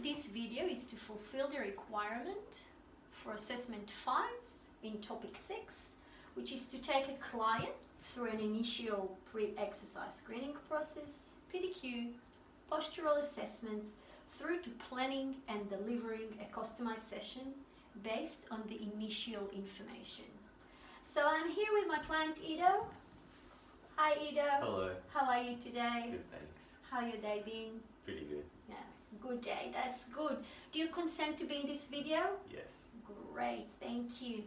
of this video is to fulfill the requirement for assessment 5 in topic 6, which is to take a client through an initial pre-exercise screening process, PDQ, postural assessment, through to planning and delivering a customized session based on the initial information. So I'm here with my client Ido. Hi Ido. Hello. How are you today? Good, thanks. How your day been? Pretty good. Yeah, good day, that's good. Do you consent to be in this video? Yes. Great, thank you.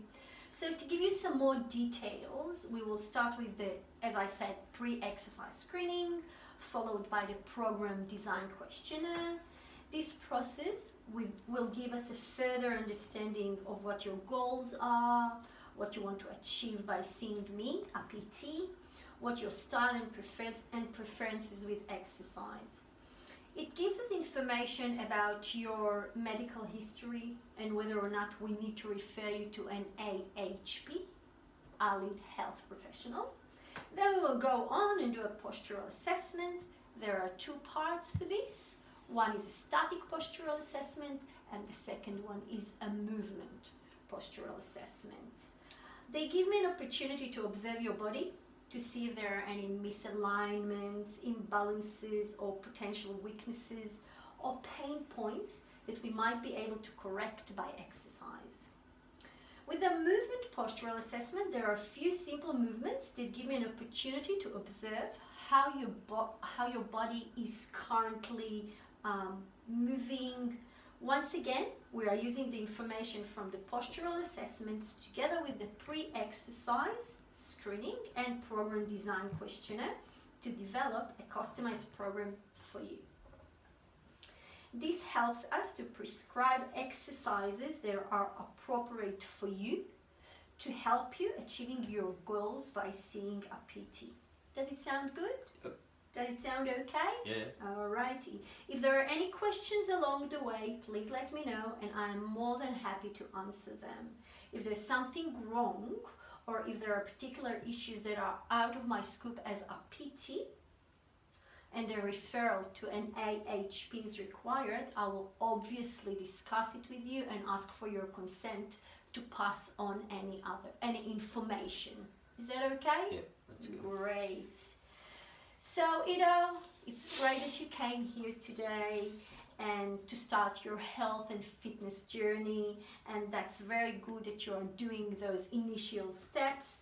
So to give you some more details, we will start with the, as I said, pre-exercise screening, followed by the program design questionnaire. This process will give us a further understanding of what your goals are, what you want to achieve by seeing me, a PT, what your style and preferences with exercise. It gives us information about your medical history and whether or not we need to refer you to an AHP, allied health professional. Then we will go on and do a postural assessment. There are two parts to this. One is a static postural assessment and the second one is a movement postural assessment. They give me an opportunity to observe your body, to see if there are any misalignments, imbalances or potential weaknesses or pain points that we might be able to correct by exercise. With the movement postural assessment, there are a few simple movements that give me an opportunity to observe how your body is currently moving. Once again, we are using the information from the postural assessments together with the pre-exercise screening and program design questionnaire to develop a customized program for you. This helps us to prescribe exercises that are appropriate for you to help you achieving your goals by seeing a PT. Does it sound good? Yep. Does it sound okay? Yeah. Alrighty. If there are any questions along the way, please let me know and I am more than happy to answer them. If there's something wrong or if there are particular issues that are out of my scope as a PT and a referral to an AHP is required, I will obviously discuss it with you and ask for your consent to pass on any information. Is that okay? Yeah, that's good. Great. So Ido, it's great that you came here today and to start your health and fitness journey, and that's very good that you're doing those initial steps.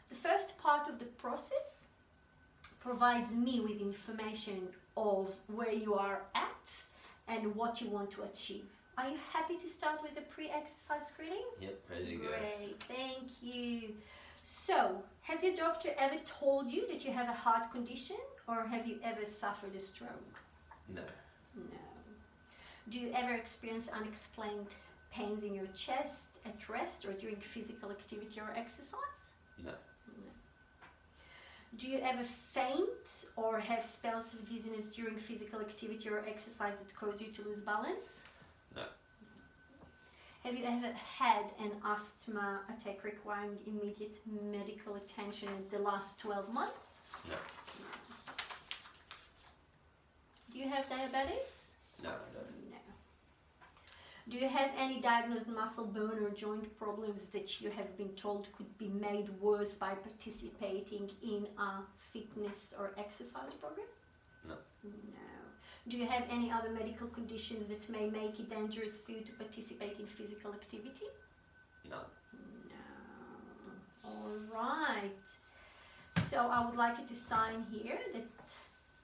The first part of the process provides me with information of where you are at and what you want to achieve. Are you happy to start with the pre-exercise screening? Yep, ready to go. Great, thank you. So, has your doctor ever told you that you have a heart condition or have you ever suffered a stroke? No. No. Do you ever experience unexplained pains in your chest at rest or during physical activity or exercise? No. No. Do you ever faint or have spells of dizziness during physical activity or exercise that cause you to lose balance? No. Have you ever had an asthma attack requiring immediate medical attention in the last 12 months? No. Do you have diabetes? No, I don't. No. Do you have any diagnosed muscle, bone or joint problems that you have been told could be made worse by participating in a fitness or exercise program? No. No. Do you have any other medical conditions that may make it dangerous for you to participate in physical activity? No. No. All right. So I would like you to sign here that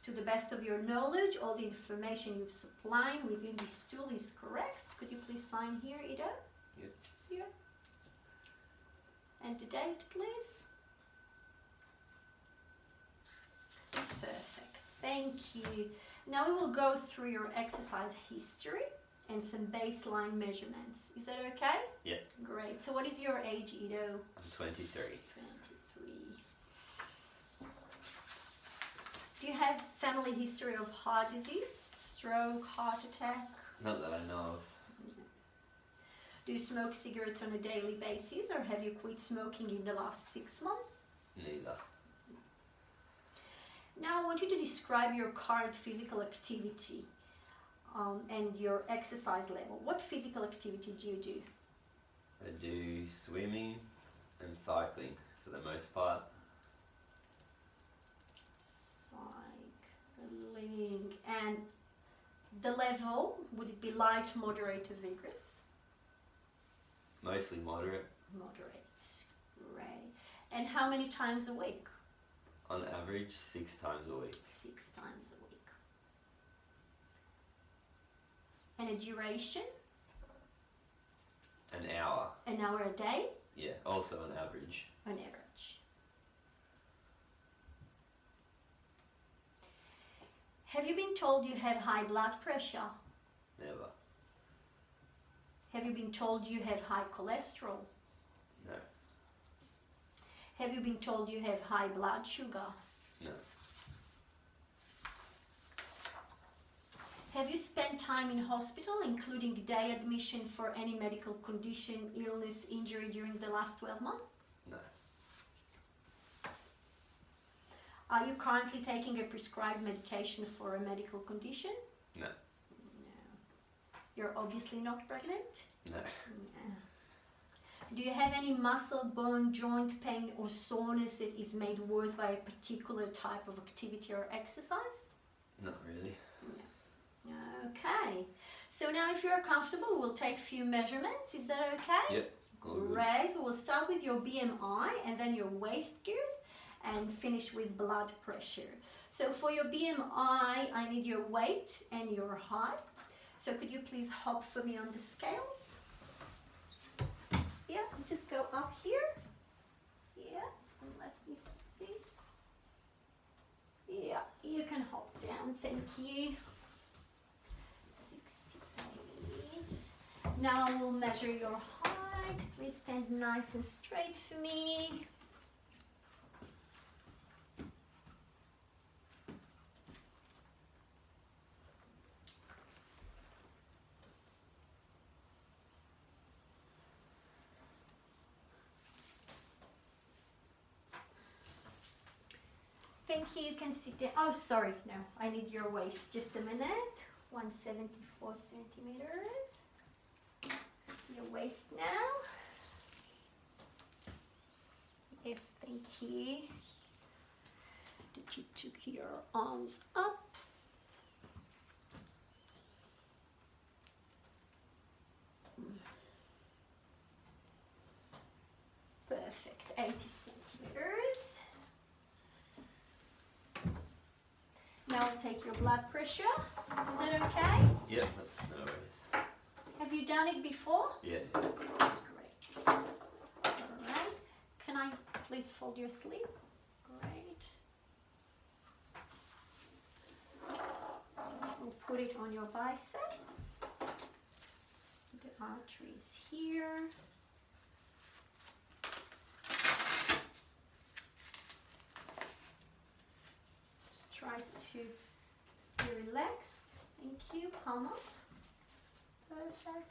to the best of your knowledge, all the information you've supplied within this tool is correct. Could you please sign here, Ido? Yep. Here. And the date, please. Perfect. Thank you. Now we will go through your exercise history and some baseline measurements. Is that okay? Yeah. Great. So what is your age, Ido? I'm 23. 23. Do you have family history of heart disease, stroke, heart attack? Not that I know of. Do you smoke cigarettes on a daily basis or have you quit smoking in the last 6 months? Neither. Now I want you to describe your current physical activity. and your exercise level. What physical activity do you do? I do swimming and cycling for the most part. Cycling. And the level, would it be light, moderate, or vigorous? Mostly moderate. Moderate. Great. And how many times a week? On average, 6 times a week. 6 times a week. And a duration? An hour. An hour a day? Yeah, also on average. On average. Have you been told you have high blood pressure? Never. Have you been told you have high cholesterol? No. Have you been told you have high blood sugar? No. Have you spent time in hospital, including day admission for any medical condition, illness, injury during the last 12 months? No. Are you currently taking a prescribed medication for a medical condition? No. No. You're obviously not pregnant? No. No. Do you have any muscle, bone, joint pain or soreness that is made worse by a particular type of activity or exercise? Not really. No. Okay. So now if you're comfortable, we'll take a few measurements. Is that okay? Yep. All good. Great. We will start with your BMI and then your waist girth and finish with blood pressure. So for your BMI, I need your weight and your height. So could you please hop for me on the scales? Yeah, just go up here. Yeah, and let me see. Yeah, you can hop down, thank you. 68. Now I will measure your height. Please stand nice and straight for me. Thank you, you can sit down. Oh, sorry, no, I need your waist. Just a minute. 174 centimeters. Your waist now. Yes, thank you. That you took your arms up. Perfect, 80 centimeters. Now I'll take your blood pressure. Is that okay? Yep, that's no worries. Have you done it before? Yeah. That's great. Alright. Can I please fold your sleeve? Great. We'll put it on your bicep. The artery is here. Just try to be relaxed. Thank you. Palm up. Perfect.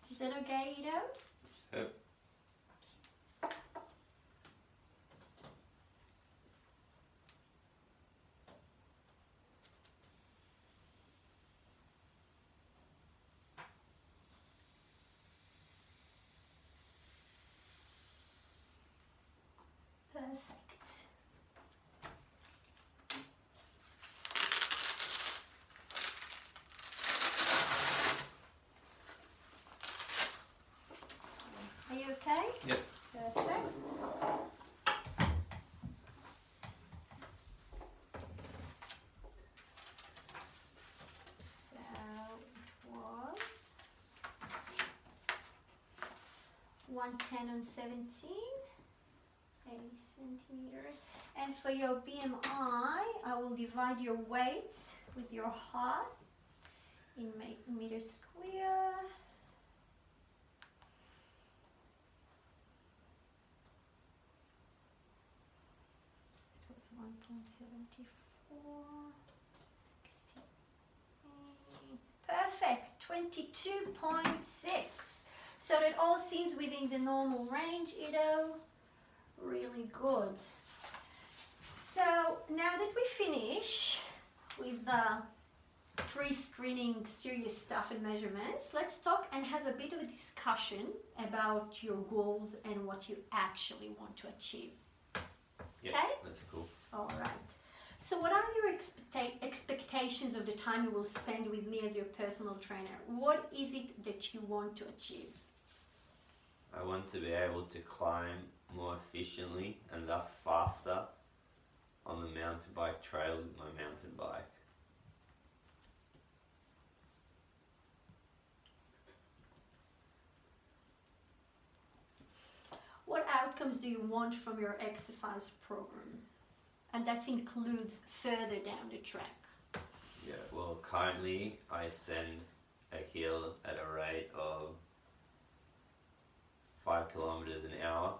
Is that okay, Ido? Yep. Perfect. Are you okay? Yep. Perfect. So it was 110 on 17, 80 centimeters. And for your BMI, I will divide your weight with your height in meters square. It's 1.74. 68. Perfect. 22.6. So that all seems within the normal range, Ido. Really good. So now that we finish with the pre-screening serious stuff and measurements, let's talk and have a bit of a discussion about your goals and what you actually want to achieve. Yeah, Okay? that's cool. All right. So what are your expectations of the time you will spend with me as your personal trainer? What is it that you want to achieve? I want to be able to climb more efficiently and thus faster on the mountain bike trails with my mountain bike. What outcomes do you want from your exercise program? And that includes further down the track. Yeah, well, currently I ascend a hill at a rate of 5 kilometers an hour,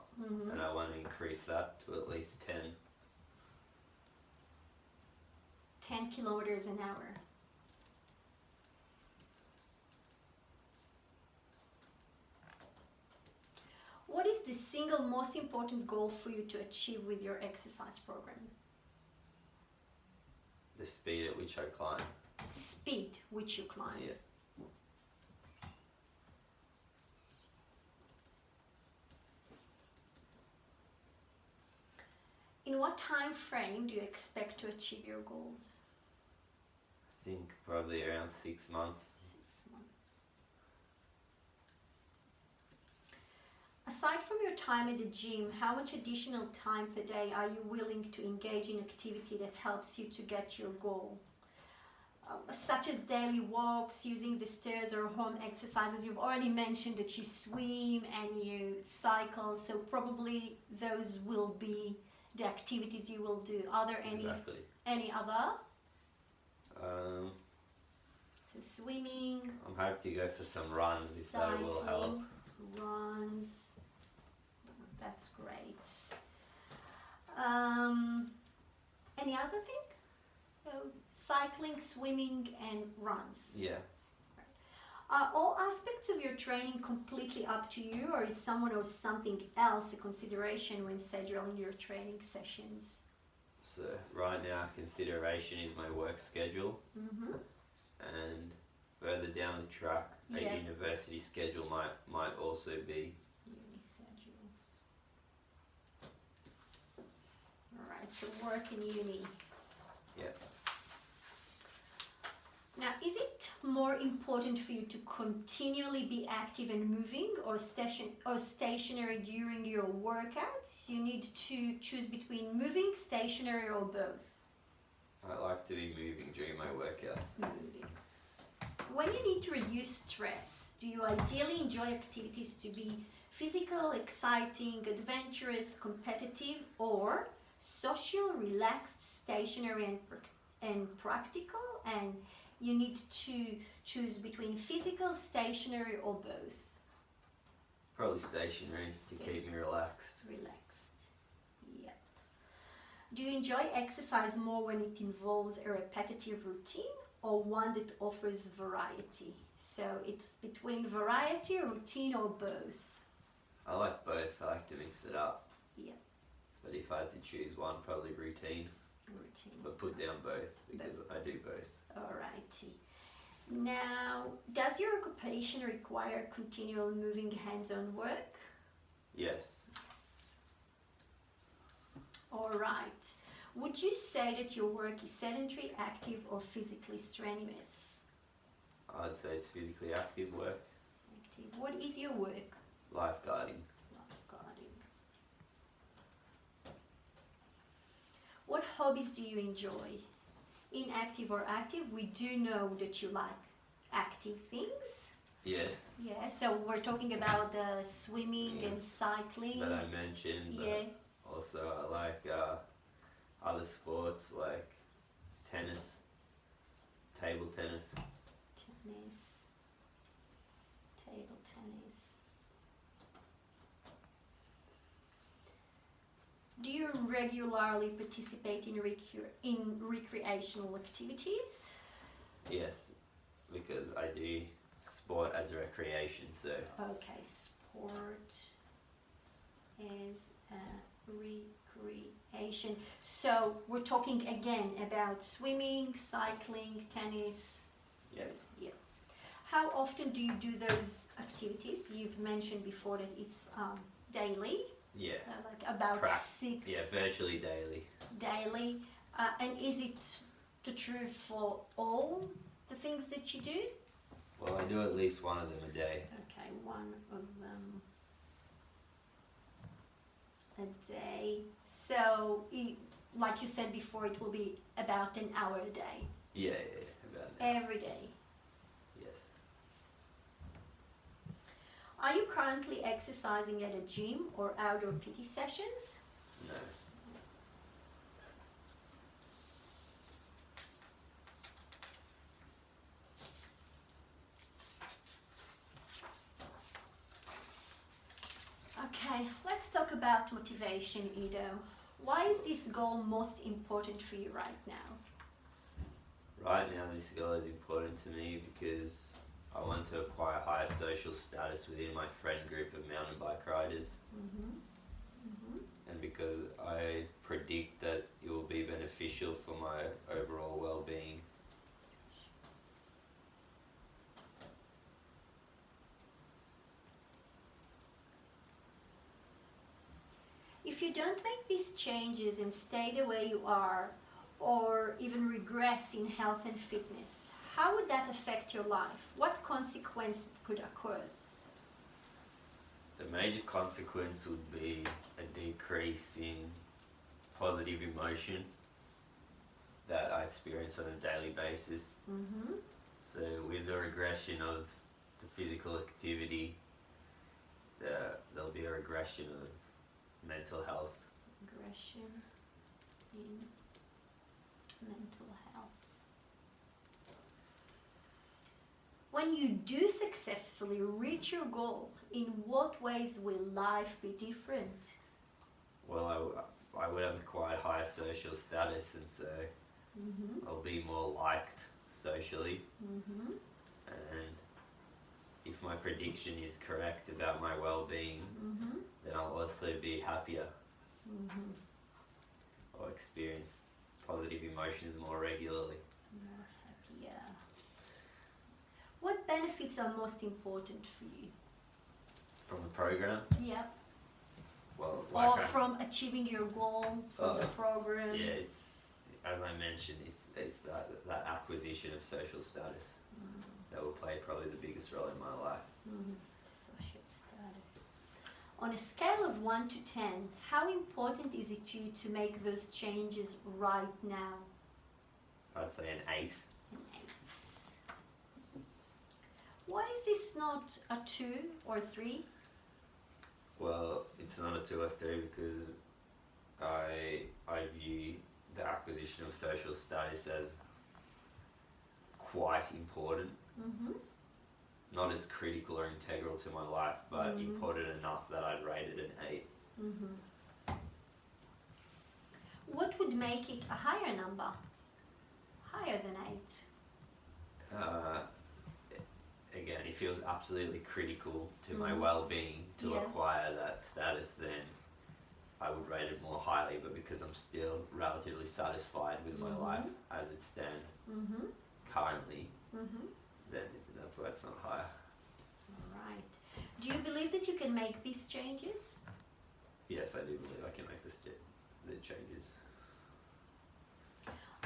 and I want to increase that to at least 10. 10 kilometers an hour. What is the single most important goal for you to achieve with your exercise program? The speed at which I climb. Speed which you climb. Yeah. In what time frame do you expect to achieve your goals? I think probably around 6 months. 6 months. Aside from your time at the gym, how much additional time per day are you willing to engage in activity that helps you to get your goal? Such as daily walks, using the stairs or home exercises. You've already mentioned that you swim and you cycle, so probably those will be the activities you will do. Are there any other? So swimming. I'm happy to go for some runs if that will help. Runs. That's great. Any other thing? So cycling, swimming, and runs. Yeah. Are all aspects of your training completely up to you, or is someone or something else a consideration when scheduling your training sessions? So right now consideration is my work schedule, and further down the track a university schedule might also be. Uni schedule. Alright, so work in uni. Yeah. Now, is it more important for you to continually be active and moving, or stationary during your workouts? You need to choose between moving, stationary, or both. I like to be moving during my workouts. Moving. When you need to reduce stress, do you ideally enjoy activities to be physical, exciting, adventurous, competitive, or social, relaxed, stationary, and practical? And you need to choose between physical, stationary, or both. Probably stationary to keep me relaxed. Relaxed. Yep. Do you enjoy exercise more when it involves a repetitive routine or one that offers variety? So it's between variety, routine, or both. I like both. I like to mix it up. Yep. But if I had to choose one, probably routine. Routine. But put down both because I do both. Alrighty. Now, does your occupation require continual moving hands-on work? Yes. Alright. Would you say that your work is sedentary, active, or physically strenuous? I'd say it's physically active work. Active. What is your work? Lifeguarding. Lifeguarding. What hobbies do you enjoy? Inactive or active? We do know that you like active things. Yes. Yeah, so we're talking about the swimming and cycling. That I mentioned. Yeah. But also I like other sports like tennis, table tennis. Tennis. Table tennis. Do you regularly participate in recreational activities? Yes, because I do sport as a recreation, so. Okay, sport as a recreation. So we're talking again about swimming, cycling, tennis. Yes. Yeah. How often do you do those activities? You've mentioned before that it's daily. Yeah. Like about 6. Yeah, virtually daily. Daily. And is it the truth for all the things that you do? Well, I do at least one of them a day. Okay, one of them a day. So, like you said before, it will be about an hour a day. Yeah, about an hour. Every day. Yes. Are you currently exercising at a gym or outdoor PT sessions? No. Okay, let's talk about motivation, Ido. Why is this goal most important for you right now? Right now, this goal is important to me because I want to acquire higher social status within my friend group of mountain bike riders. And because I predict that it will be beneficial for my overall well-being. If you don't make these changes and stay the way you are, or even regress in health and fitness, how would that affect your life? What consequences could occur? The major consequence would be a decrease in positive emotion that I experience on a daily basis. So with the regression of the physical activity, there'll be a regression of mental health. Regression in mental health. When you do successfully reach your goal, in what ways will life be different? Well, I would have acquired higher social status, and so I'll be more liked socially. And if my prediction is correct about my well-being, then I'll also be happier. I'll experience positive emotions more regularly. More happier. What benefits are most important for you? From the program? Yep. Well, Or from achieving your goal from the program? Yeah, it's, as I mentioned, it's that acquisition of social status that will play probably the biggest role in my life. Social status. On a scale of 1 to 10, how important is it to you to make those changes right now? I'd say an 8. An 8. Why is this not a 2 or 3? Well, it's not a 2 or 3 because I view the acquisition of social status as quite important. Not as critical or integral to my life, but important enough that I'd rate it an 8. What would make it a higher number? Higher than 8? Again, it feels absolutely critical to my well-being to acquire that status, then I would rate it more highly, but because I'm still relatively satisfied with my life as it stands currently, then that's why it's not higher. Right. Do you believe that you can make these changes? Yes, I do believe I can make the changes.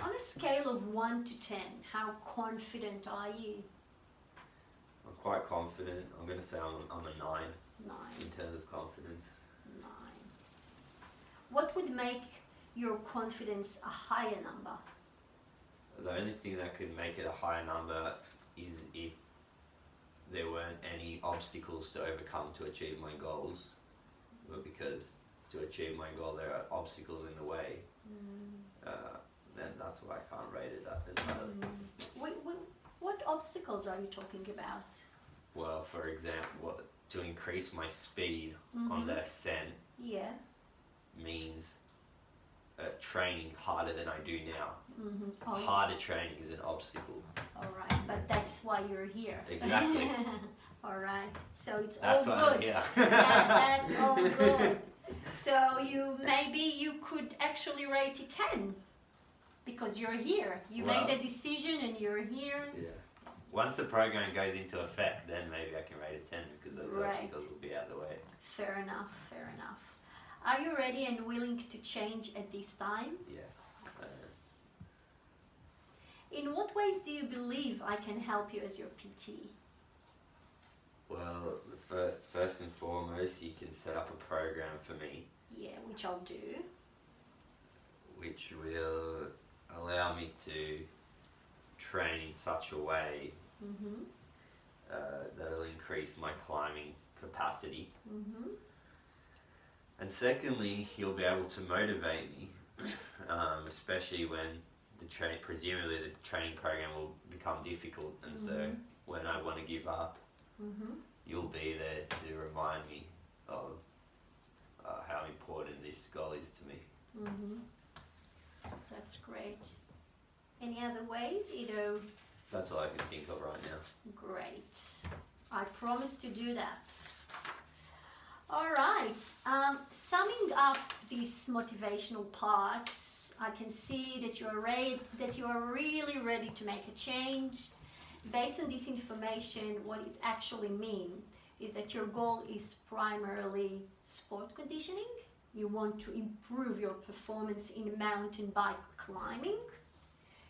On a scale of 1 to 10, how confident are you? I'm quite confident. I'm going to say I'm a 9. 9. In terms of confidence. 9. What would make your confidence a higher number? The only thing that could make it a higher number is if there weren't any obstacles to overcome to achieve my goals. But because to achieve my goal there are obstacles in the way, then that's why I can't rate it as highly. What obstacles are you talking about? Well, for example, to increase my speed on the ascent means training harder than I do now. Oh, Harder training is an obstacle. all right, but that's why you're here. Exactly. All right, so it's That's all why good. I'm here. Yeah, that's all good. So maybe you could actually rate it 10 because you're here. You Well, made a decision and you're here. Yeah. Once the program goes into effect, then maybe I can rate it 10 because those Right. obstacles will be out of the way. Fair enough, fair enough. Are you ready and willing to change at this time? Yes. In what ways do you believe I can help you as your PT? Well, first and foremost, you can set up a program for me, Yeah, which I'll do. which will allow me to train in such a way Mm-hmm. that will increase my climbing capacity. Mm-hmm. And secondly, you'll be able to motivate me, especially when presumably the training program will become difficult, and so when I want to give up, you'll be there to remind me of how important this goal is to me. That's great. Any other ways, Ido? That's all I can think of right now. Great. I promise to do that. All right. Summing up this motivational part, I can see that you are really ready to make a change. Based on this information, what it actually means is that your goal is primarily sport conditioning. You want to improve your performance in mountain bike climbing.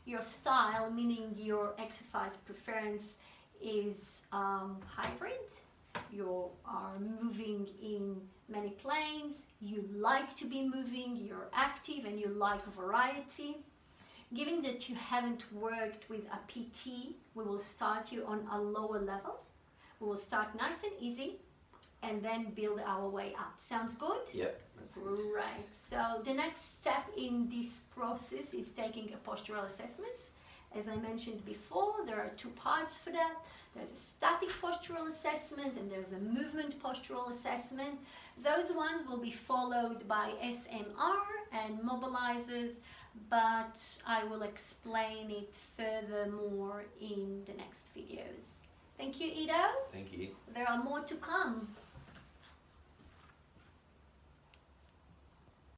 Your style, meaning your exercise preference, is hybrid. You are moving in many planes. You like to be moving. You're active and you like variety. Given that you haven't worked with a PT, we will start you on a lower level. We will start nice and easy and then build our way up. Sounds good? Yep, that's good. Right. So the next step in this process is taking a postural assessments. As I mentioned before, there are two parts for that. There's a static postural assessment and there's a movement postural assessment. Those ones will be followed by SMR and mobilizers, but I will explain it furthermore in the next videos. Thank you, Ido. Thank you. There are more to come.